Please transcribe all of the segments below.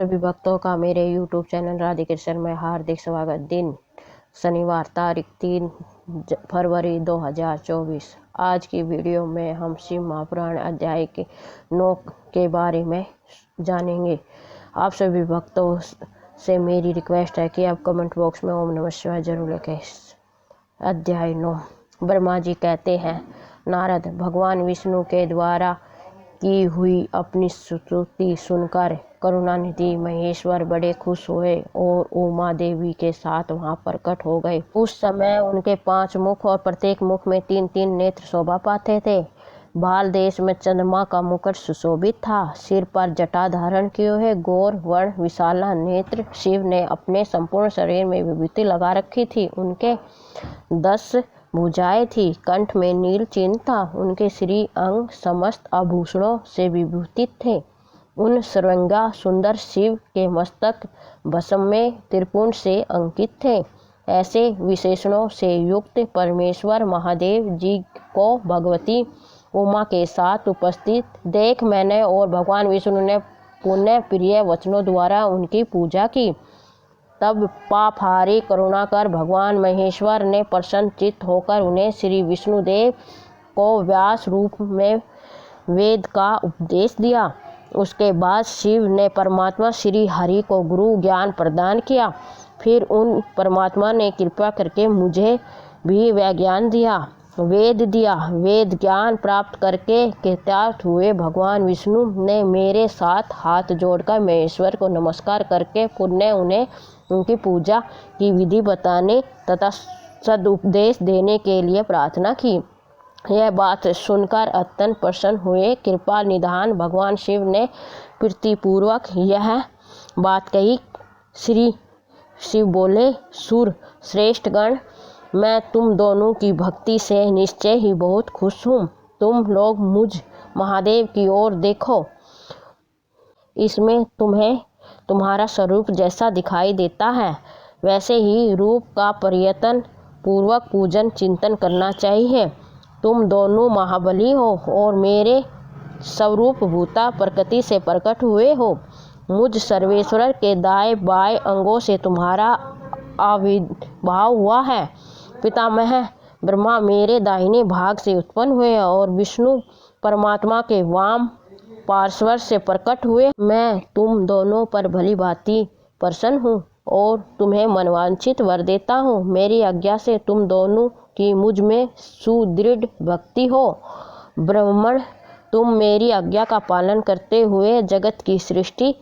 सभी भक्तों का मेरे YouTube चैनल राधे कृष्ण में हार्दिक स्वागत। दिन शनिवार तारीख 3 फरवरी 2024। आज की वीडियो में हम शिव महापुराण अध्याय के 9 के बारे में जानेंगे। आप सभी भक्तों से मेरी रिक्वेस्ट है कि आप कमेंट बॉक्स में ओम नमः शिवाय जरूर लिखें। अध्याय 9। ब्रह्मा जी कहते हैं, नारद, भगवान विष्णु के द्वारा की हुई अपनी स्तुति सुनकर करुणानिधि महेश्वर बड़े खुश हुए और उमा देवी के साथ वहां प्रकट हो गए। उस समय उनके 5 मुख और प्रत्येक मुख में 3-3 नेत्र शोभा पाते थे। बाल देश में चंद्रमा का मुकुट सुशोभित था। सिर पर जटा धारण किए हुए गौर वर्ण विशाला नेत्र शिव ने अपने संपूर्ण शरीर में विभूति लगा रखी थी। उनके 10 भुजाएं थी। कंठ में नील चिन्ह था। उनके श्री अंग समस्त आभूषणों से विभूषित थे। उन सर्वांगा सुंदर शिव के मस्तक भस्म में त्रिपुंड से अंकित थे। ऐसे विशेषणों से युक्त परमेश्वर महादेव जी को भगवती उमा के साथ उपस्थित देख मैंने और भगवान विष्णु ने पुण्य प्रिय वचनों द्वारा उनकी पूजा की। तब पापहारी करुणाकर भगवान महेश्वर ने प्रसन्न चित्त होकर उन्हें श्री विष्णुदेव को व्यास रूप में वेद का उपदेश दिया। उसके बाद शिव ने परमात्मा श्री हरि को गुरु ज्ञान प्रदान किया। फिर उन परमात्मा ने कृपा करके मुझे भी वह ज्ञान दिया, वेद दिया। वेद ज्ञान प्राप्त करके कृतार्थ हुए भगवान विष्णु ने मेरे साथ हाथ जोड़कर महेश्वर को नमस्कार करके पुण्य उन्हें उनकी पूजा की विधि बताने तथा सदुपदेश देने के लिए प्रार्थना की। यह बात सुनकर अत्यंत प्रसन्न हुए। कृपा निधान भगवान शिव ने प्रीतिपूर्वक यह बात कही। श्री शिव बोले, सुर श्रेष्ठ गण, मैं तुम दोनों की भक्ति से निश्चय ही बहुत खुश हूँ। तुम लोग मुझ महादेव की ओर देखो। इसमें तुम्हें तुम्हारा स्वरूप जैसा दिखाई देता है वैसे ही रूप का प्रयत्न पूर्वक पूजन चिंतन करना चाहिए। तुम दोनों महाबली हो और मेरे स्वरूप भूता प्रकृति से प्रकट हुए हो। मुझ सर्वेश्वर के दाएं बाएं अंगों से तुम्हारा आविर्भाव हुआ है। पितामह ब्रह्मा मेरे दाहिने भाग से उत्पन्न हुए और विष्णु परमात्मा के वाम पार्श्व से प्रकट हुए। मैं तुम दोनों पर भली भांति प्रसन्न हूँ और तुम्हें मनवांछित वर देता हूँ। मेरी आज्ञा से तुम दोनों की मुझ में सुदृढ़ भक्ति हो। ब्राह्मण, तुम मेरी आज्ञा का पालन करते हुए जगत की सृष्टि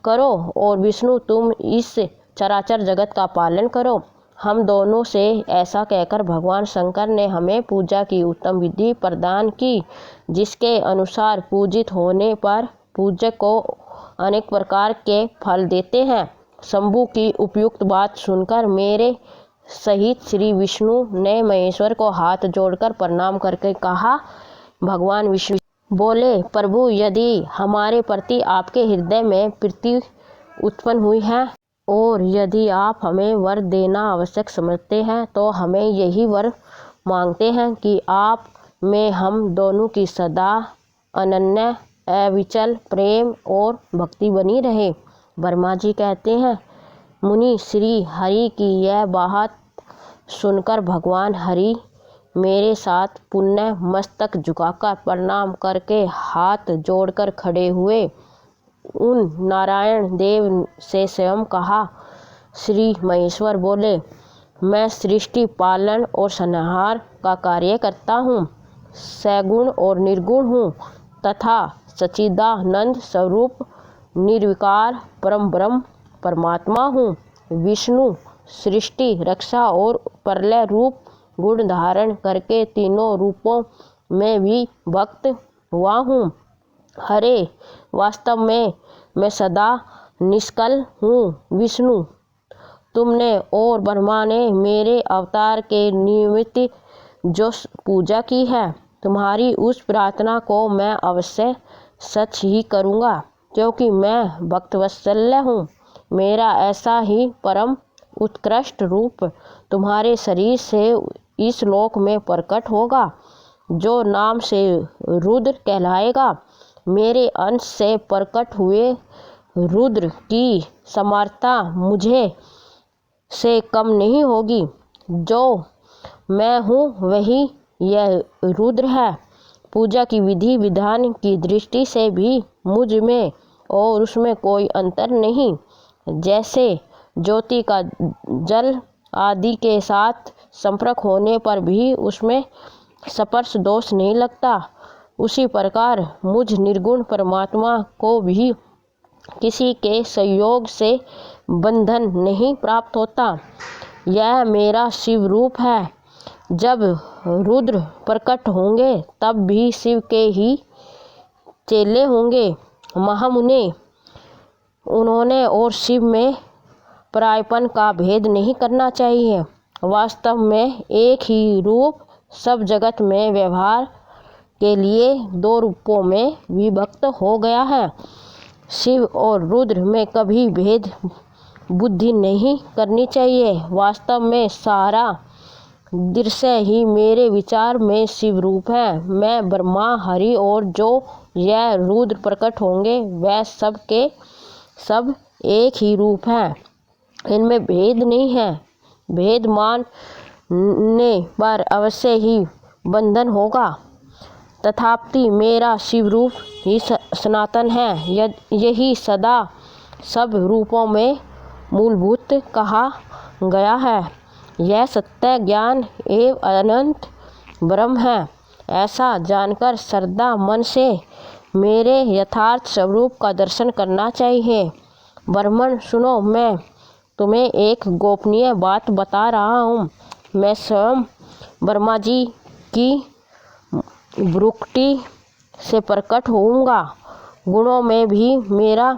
करो और विष्णु तुम इस चराचर जगत का पालन करो। हम दोनों से ऐसा कहकर भगवान शंकर ने हमें पूजा की उत्तम विधि प्रदान की, जिसके अनुसार पूजित होने पर पूजक को अनेक प्रकार के फल देते हैं। शंभु की उपयुक्त बात सुनकर मेरे सहित श्री विष्णु ने महेश्वर को हाथ जोड़कर प्रणाम करके कहा। भगवान विष्णु बोले, प्रभु, यदि हमारे प्रति आपके हृदय में प्रीति उत्पन्न हुई है और यदि आप हमें वर देना आवश्यक समझते हैं तो हमें यही वर मांगते हैं कि आप में हम दोनों की सदा अनन्य अविचल प्रेम और भक्ति बनी रहे। ब्रह्मा जी कहते हैं, मुनि श्री हरि की यह बात सुनकर भगवान हरि मेरे साथ पुण्य मस्तक झुकाकर प्रणाम करके हाथ जोड़कर खड़े हुए। उन नारायण देव से स्वयं कहा। श्री महेश्वर बोले, मैं सृष्टि पालन और संहार का कार्य करता हूँ, सगुण और निर्गुण हूँ तथा सच्चिदानंद स्वरूप निर्विकार परम ब्रह्म परमात्मा हूँ। विष्णु सृष्टि रक्षा और प्रलय रूप गुण धारण करके तीनों रूपों में भी भक्त हुआ हूँ। हरे, वास्तव में मैं सदा निष्कल हूँ। विष्णु, तुमने और ब्रह्मा ने मेरे अवतार के निमित्त जो पूजा की है, तुम्हारी उस प्रार्थना को मैं अवश्य सच ही करूँगा, क्योंकि मैं भक्तवत्सल्य हूँ। मेरा ऐसा ही परम उत्कृष्ट रूप तुम्हारे शरीर से इस लोक में प्रकट होगा, जो नाम से रुद्र कहलाएगा। मेरे अंश से प्रकट हुए रुद्र की समर्था मुझे से कम नहीं होगी। जो मैं हूँ वही यह रुद्र है। पूजा की विधि विधान की दृष्टि से भी मुझ में और उसमें कोई अंतर नहीं। जैसे ज्योति का जल आदि के साथ संपर्क होने पर भी उसमें स्पर्श दोष नहीं लगता, उसी प्रकार मुझ निर्गुण परमात्मा को भी किसी के संयोग से बंधन नहीं प्राप्त होता। यह मेरा शिव रूप है। जब रुद्र प्रकट होंगे तब भी शिव के ही चेले होंगे। महामुने उन्होंने और शिव में परायपन का भेद नहीं करना चाहिए। वास्तव में एक ही रूप सब जगत में व्यवहार के लिए दो रूपों में विभक्त हो गया है। शिव और रुद्र में कभी भेद बुद्धि नहीं करनी चाहिए। वास्तव में सारा दृश्य ही मेरे विचार में शिव रूप है। मैं ब्रह्मा हरि और जो यह रुद्र प्रकट होंगे वह सब के सब एक ही रूप है, इनमें भेद नहीं है। भेद मानने पर अवश्य ही बंधन होगा। तथापि मेरा शिव रूप ही सनातन है। यही सदा सब रूपों में मूलभूत कहा गया है। यह सत्य ज्ञान एवं अनंत ब्रह्म है। ऐसा जानकर श्रद्धा मन से मेरे यथार्थ स्वरूप का दर्शन करना चाहिए। ब्राह्मण सुनो, मैं तुम्हें एक गोपनीय बात बता रहा हूँ। मैं स्वयं ब्रह्मा जी की भ्रुकुटी से प्रकट होऊंगा। गुणों में भी मेरा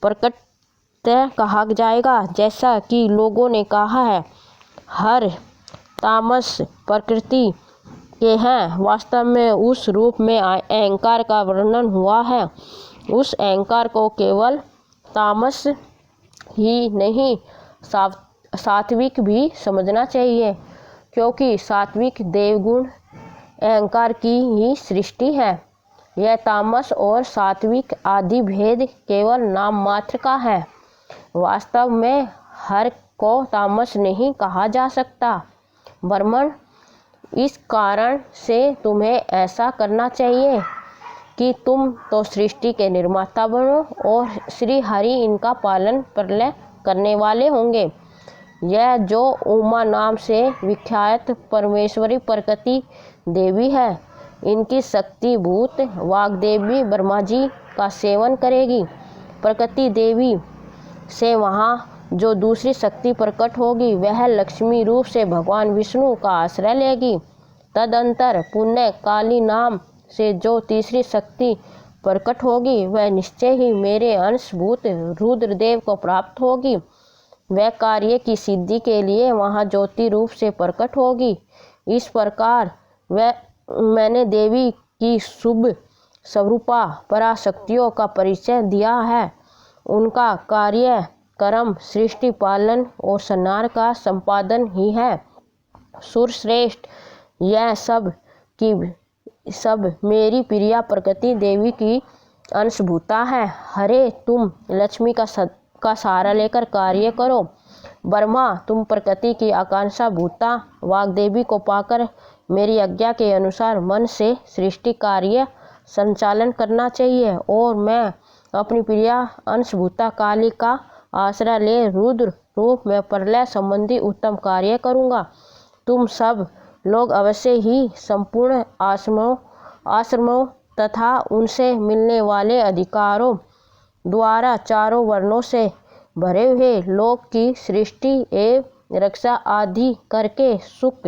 प्रकटता कहा जाएगा। जैसा कि लोगों ने कहा है हर तामस प्रकृति के हैं, वास्तव में उस रूप में अहंकार का वर्णन हुआ है। उस अहंकार को केवल तामस ही नहीं सात्विक भी समझना चाहिए, क्योंकि सात्विक देवगुण अहंकार की ही सृष्टि है। यह तामस और सात्विक आदि भेद केवल नाम मात्र का है। वास्तव में हर को तामस नहीं कहा जा सकता। ब्राह्मण, इस कारण से तुम्हें ऐसा करना चाहिए कि तुम तो सृष्टि के निर्माता बनो और श्री हरि इनका पालन प्रलय करने वाले होंगे। यह जो उमा नाम से विख्यात परमेश्वरी प्रकृति देवी है, इनकी शक्ति भूत वाग्देवी ब्रह्मा जी का सेवन करेगी। प्रकृति देवी से वहाँ जो दूसरी शक्ति प्रकट होगी वह लक्ष्मी रूप से भगवान विष्णु का आश्रय लेगी। तदंतर पुण्य काली नाम से जो तीसरी शक्ति प्रकट होगी वह निश्चय ही मेरे अंशभूत रुद्रदेव को प्राप्त होगी। वह कार्य की सिद्धि के लिए वहाँ ज्योति रूप से प्रकट होगी। इस प्रकार मैंने देवी की शुभ स्वरूपा पराशक्तियों का परिचय दिया है। उनका कार्य कर्म सृष्टि पालन और संहार का संपादन ही है। सुरश्रेष्ठ, यह सब की सब मेरी प्रिया प्रकृति देवी की अंशभूता है। हरे, तुम लक्ष्मी का सहारा लेकर कार्य करो। ब्रह्मा, तुम प्रकृति की आकांक्षा भूता वाग्देवी को पाकर मेरी आज्ञा के अनुसार मन से सृष्टि कार्य संचालन करना चाहिए, और मैं अपनी प्रिया अंशभूता काली का आश्रय ले रुद्र रूप में प्रलय संबंधी उत्तम कार्य करूँगा। तुम सब लोग अवश्य ही संपूर्ण आश्रमों तथा उनसे मिलने वाले अधिकारों द्वारा चारों वर्णों से भरे हुए लोक की सृष्टि एवं रक्षा आदि करके सुख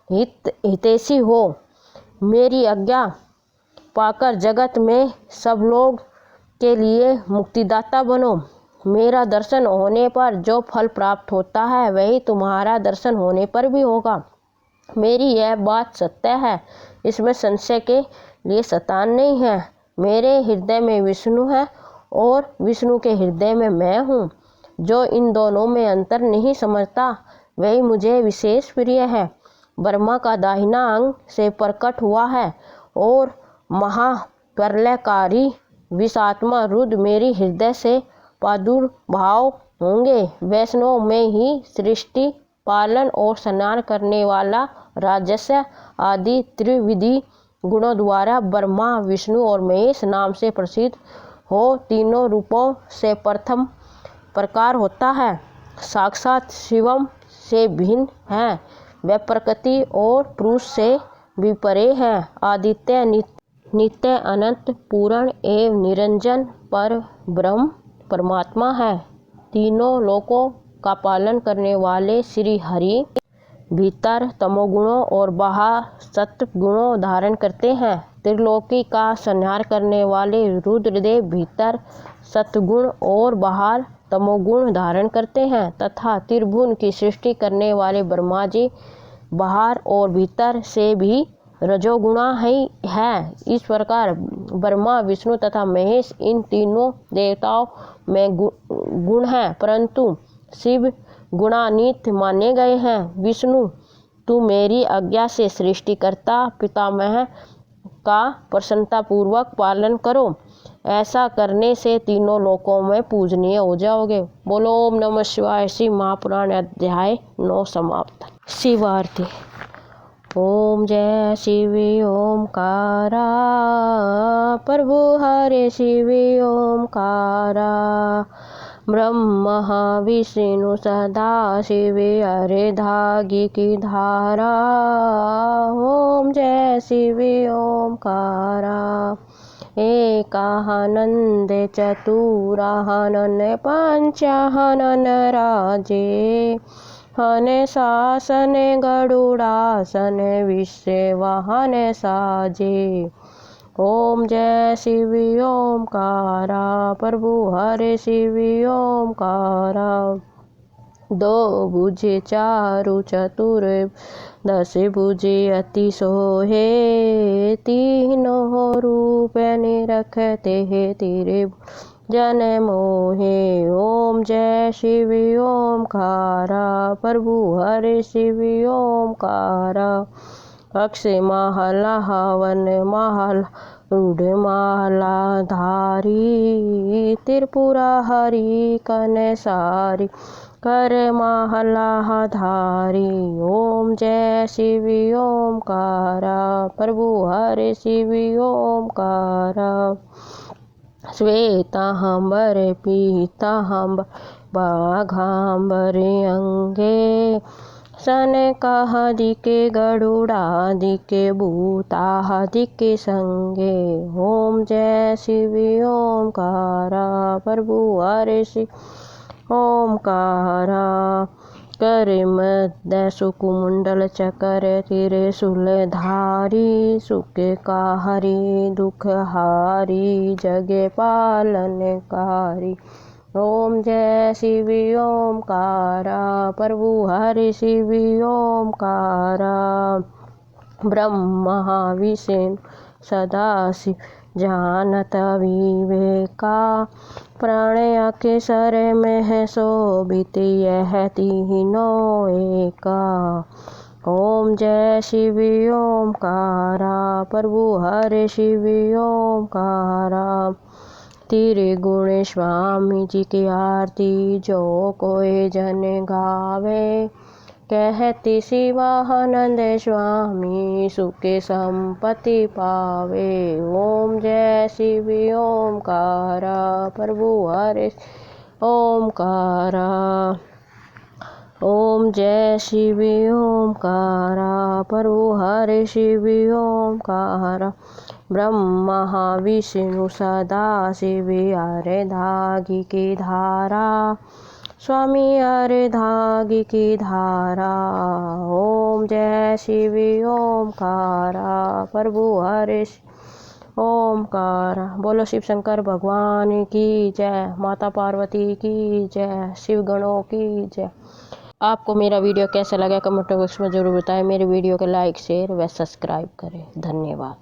हितैषी हो। मेरी आज्ञा पाकर जगत में सब लोग के लिए मुक्तिदाता बनो। मेरा दर्शन होने पर जो फल प्राप्त होता है वही तुम्हारा दर्शन होने पर भी होगा। मेरी यह बात सत्य है, इसमें संशय के लिए स्थान नहीं है। मेरे हृदय में विष्णु है और विष्णु के हृदय में मैं हूँ। जो इन दोनों में अंतर नहीं समझता वही मुझे विशेष प्रिय है। ब्रह्मा का दाहिना अंग से प्रकट हुआ है और महाप्रलयकारी विषात्मा रुद्र मेरी हृदय से प्रादुर्भाव होंगे। वैष्णव में ही सृष्टि पालन और संहार करने वाला राजस्य आदि त्रिविधि गुणों द्वारा ब्रह्मा विष्णु और महेश नाम से प्रसिद्ध हो तीनों रूपों से प्रथम प्रकार होता है। साक्षात शिवम से भिन्न है, वह प्रकृति और पुरुष से विपरे है। आदित्य नित्य अनंत पूर्ण एवं निरंजन पर ब्रह्म परमात्मा है। तीनों लोकों का पालन करने वाले श्री हरि भीतर तमोगुणों और बाहर सत्वगुणों धारण करते हैं। त्रिलोकी का संहार करने वाले रुद्रदेव भीतर सत्वगुण और बाहर तमोगुण धारण करते हैं तथा त्रिभुवन की सृष्टि करने वाले ब्रह्मा जी बाहर और भीतर से भी रजोगुणा है। इस प्रकार ब्रह्मा विष्णु तथा महेश इन तीनों देवताओं में गुण है, परंतु शिव गुणान्वित माने गए हैं। विष्णु, तू मेरी आज्ञा से सृष्टिकर्ता पितामह का प्रसन्नतापूर्वक पालन करो। ऐसा करने से तीनों लोकों में पूजनीय हो जाओगे। बोलो ओम नमः शिवाय। शिव महापुराण अध्याय 9 समाप्त। शिवार्थी। ओम जय शिव ओमकारा, प्रभु हरे शिव ओमकारा। ब्रह्मा विष्णु सदा शिव हरे धागी की धारा। ओम जय शिव ओमकारा। एकानंद चतुरानन पंचानन राजे। हन शासन गरुड़ासन विश्व वाहन साजे। ओम जय शिव ओमकारा, प्रभु हरे शिव ओमकारा। दो भुजे चारु चतुर, दस भुजे अति सोहे। तीनों रूप निरखते हैं तेरे जन मोहे। ओम जय शिव ओमकारा, प्रभु हरे शिव ओमकारा। अक्षय महला हवन महल रूढ़ माला धारी। त्रिपुरा हरि कनसारी कर महला धारी। ओम जय शिव ओमकारा, प्रभु हरे शिव ओमकारा। श्वेतांबर पीतांबर बाघांबर अंगे। सनकादिके गरुड़ादिके भूतादिके संगे। ओम जय शिव ओमकारा, प्रभु हरे शिव ओमकारा। कर मध्य सुकुमंडल चकर त्रिशूल धारी। सुख का हरि दुख हारी जग पालनकारी। ओम जय शिव ओमकारा, प्रभु हरे शिव ओमकारा। ब्रह्मा विष्णु सदा शिव जानत विवेका। प्राण अक्षर में शोभित यह तीनों एका। ओम जय शिव ओमकारा, प्रभु हरे शिव ओमकारा। त्रिगुण स्वामी जी की आरती जो कोई जन गावे। कहती शिवानंद स्वामी सुख संपत्ति पावे। ओम जय शिव ओमकारा, प्रभु हरे ओमकारा। ओम जय शिव ओमकारा, प्रभु हरे शिव ओमकारा। ब्रह्मा विष्णु सदा शिव हरे धागी की धारा। स्वामी हरे धागी की धारा। ओम जय शिव ओमकारा, प्रभु हरे ओमकारा। बोलो शिव शंकर भगवान की जय, माता पार्वती की जय, शिव गणों की जय। आपको मेरा वीडियो कैसा लगा कमेंट बॉक्स में ज़रूर बताएं। मेरे वीडियो को लाइक शेयर व सब्सक्राइब करें। धन्यवाद।